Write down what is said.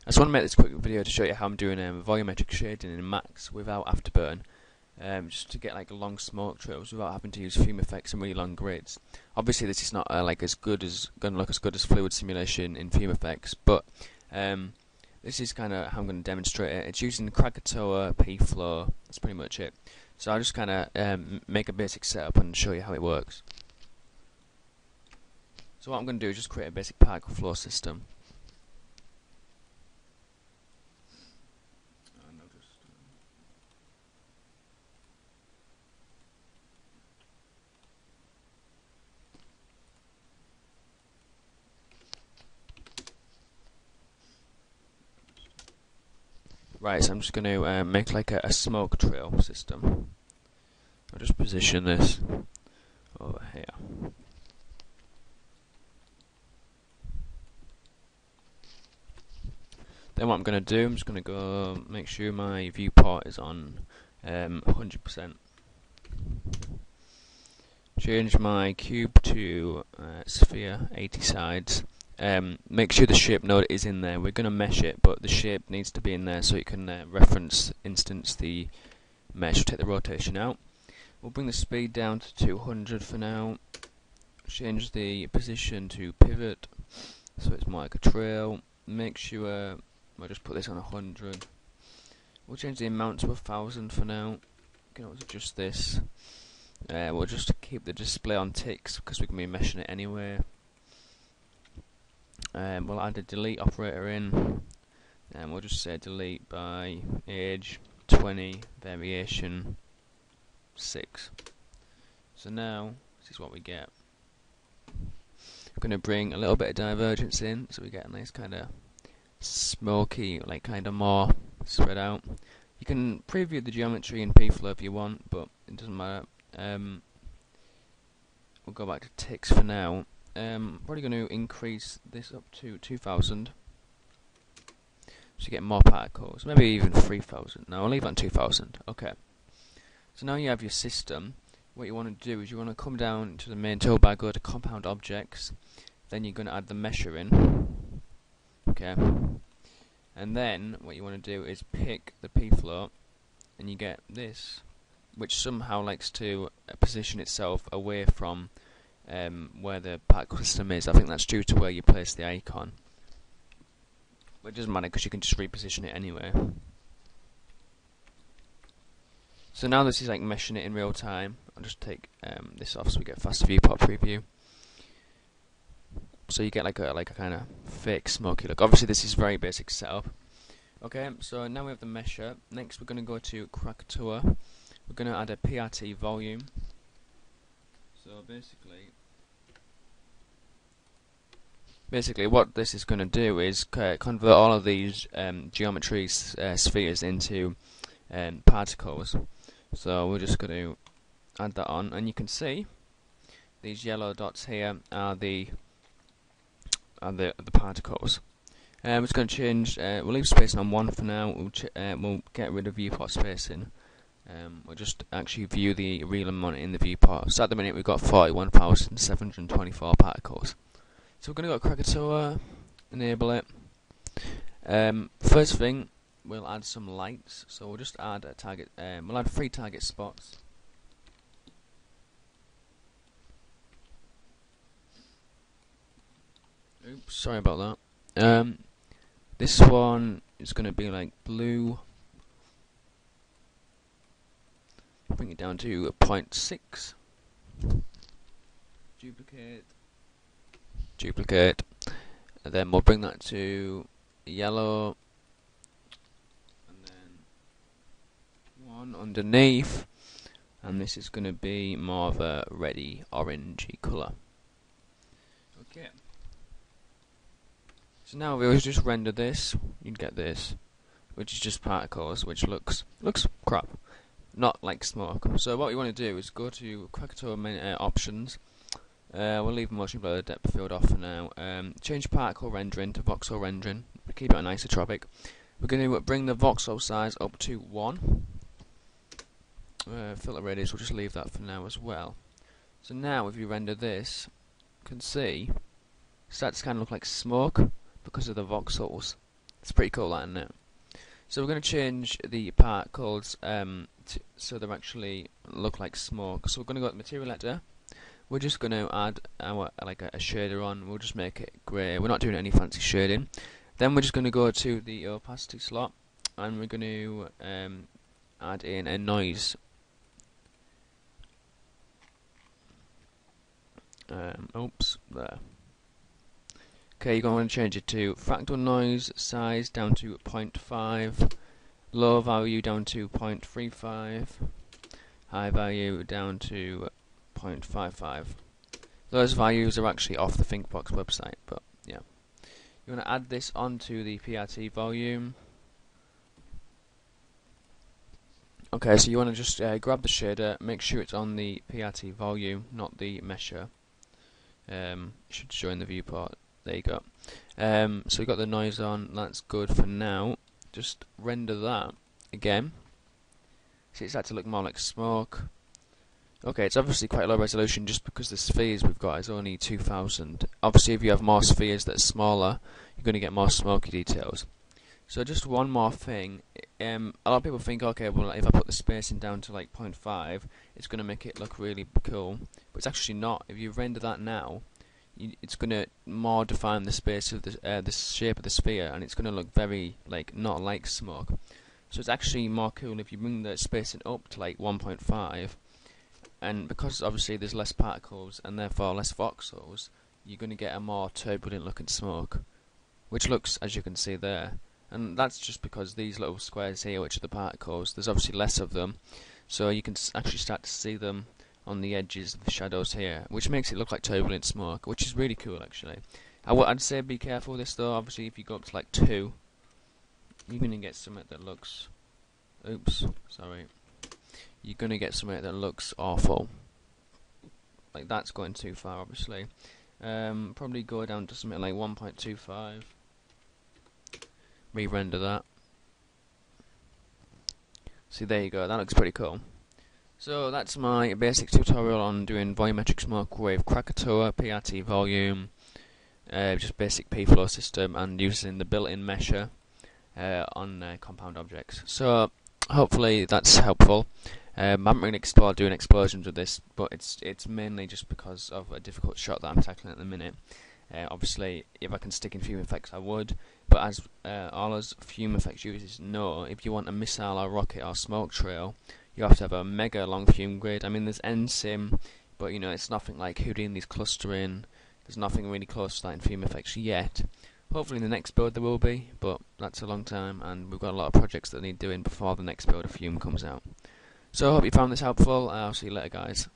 I just want to make this quick video to show you how I'm doing volumetric shading in Max without afterburn, just to get like long smoke trails without having to use fume effects and really long grids. Obviously, this is not like going to look as good as fluid simulation in fume effects, but this is kind of how I'm going to demonstrate it. It's using Krakatoa, PFlow. That's pretty much it. So I'll just kind of make a basic setup and show you how it works. So what I'm going to do is just create a basic particle flow system. Right, so I'm just going to make like a smoke trail system. I'll just position this over here. Then what I'm going to do, I'm just going to go make sure my viewport is on 100%. Change my cube to sphere, 80 sides. Make sure the shape node is in there. We're going to mesh it, but the shape needs to be in there so you can reference instance the mesh. We'll take the rotation out. We'll bring the speed down to 200 for now. Change the position to pivot so it's more like a trail. Make sure we'll just put this on 100. We'll change the amount to 1000 for now. You can always adjust this. We'll just keep the display on ticks because we're going to be meshing it anyway. We'll add a delete operator in, and we'll just say delete by age 20 variation 6. So now this is what we get. We're going to bring a little bit of divergence in, so we get a nice kind of smoky, like kind of more spread out. You can preview the geometry in PFlow if you want, but it doesn't matter. We'll go back to ticks for now. Probably going to increase this up to 2000 so you get more particles, maybe even 3000. No, I'll leave it on 2000. Okay, so now you have your system. What you want to do is you want to come down to the main toolbar, go to compound objects, then you're going to add the mesher in. Okay, and then what you want to do is pick the PFlow, and you get this, which somehow likes to position itself away from where the particle system is. I think that's due to where you place the icon. But it doesn't matter because you can just reposition it anyway. So now this is like meshing it in real time. I'll just take this off so we get faster viewport preview. So you get like a kind of fake smoky look. Obviously this is very basic setup. Okay, so now we have the mesher. Next we're going to go to Krakatoa. We're going to add a PRT volume. So basically what this is going to do is convert all of these geometry spheres into particles. So we're just going to add that on, and you can see these yellow dots here are the particles. We're just going to change. We'll leave spacing on 1 for now. We'll get rid of viewport spacing. We'll just actually view the real amount in the viewport. So at the minute we've got 41,724 particles. So we're going to go to Krakatoa, enable it. First thing, we'll add some lights. So we'll just add a target. We'll add 3 target spots. Oops, sorry about that. This one is going to be like blue. Bring it down to 0.6. Duplicate, and then we'll bring that to yellow, and then one underneath, and this is going to be more of a reddy orangey colour. Okay. So now we always just render this. You'd get this, which is just particles, which looks crap. Not like smoke. So what we want to do is go to Krakatoa options. We'll leave motion blur depth of field off for now. Change particle rendering to voxel rendering. Keep it anisotropic. We're going to bring the voxel size up to 1. Filter radius, we'll just leave that for now as well. So now if you render this, you can see it starts to kind of look like smoke because of the voxels. It's pretty cool, that, isn't it? So we're going to change the particles so they actually look like smoke. So we're going to go to the material editor. We're just going to add our like a shader on. We'll just make it grey. We're not doing any fancy shading. Then we're just going to go to the opacity slot, and we're going to add in a noise. Oops, there. Okay, you're going to change it to fractal noise size down to 0.5, low value down to 0.35, high value down to 0.55. Those values are actually off the ThinkBox website, but yeah. You want to add this onto the PRT volume. Okay, so you want to just grab the shader, make sure it's on the PRT volume, not the mesher. Should show in the viewport. There you go. So we've got the noise on, that's good for now. Just render that again. See, it's starting to look more like smoke. Okay, it's obviously quite low resolution just because the spheres we've got is only 2000. Obviously, if you have more spheres that are smaller, you're going to get more smoky details. So just one more thing. A lot of people think, okay, well, if I put the spacing down to like 0.5, it's going to make it look really cool. But it's actually not. If you render that now, it's going to more define the space of the shape of the sphere, and it's going to look very like not like smoke. So it's actually more cool if you bring the spacing up to like 1.5, and because obviously there's less particles and therefore less voxels, you're going to get a more turbulent looking smoke, which looks, as you can see there. And that's just because these little squares here, which are the particles, there's obviously less of them, so you can actually start to see them on the edges of the shadows here, which makes it look like turbulent smoke, which is really cool actually. I'd say be careful with this though. Obviously if you go up to like 2, you're going to get something that looks, oops, sorry, you're going to get something that looks awful. Like that's going too far obviously. Probably go down to something like 1.25. Re-render that. See, there you go, that looks pretty cool. So that's my basic tutorial on doing volumetric smoke with Krakatoa, PRT volume, just basic PFlow system, and using the built-in mesher on compound objects. So hopefully that's helpful. I haven't really explored doing explosions with this, but it's mainly just because of a difficult shot that I'm tackling at the minute. Obviously, if I can stick in fume effects, I would. But as all us fume effects users know, if you want a missile or rocket or smoke trail, you have to have a mega long fume grid. I mean, there's NSYM, but you know, it's nothing like Houdini's clustering. There's nothing really close to that in fume effects yet. Hopefully in the next build there will be, but that's a long time, and we've got a lot of projects that need doing before the next build of fume comes out. So I hope you found this helpful. I'll see you later, guys.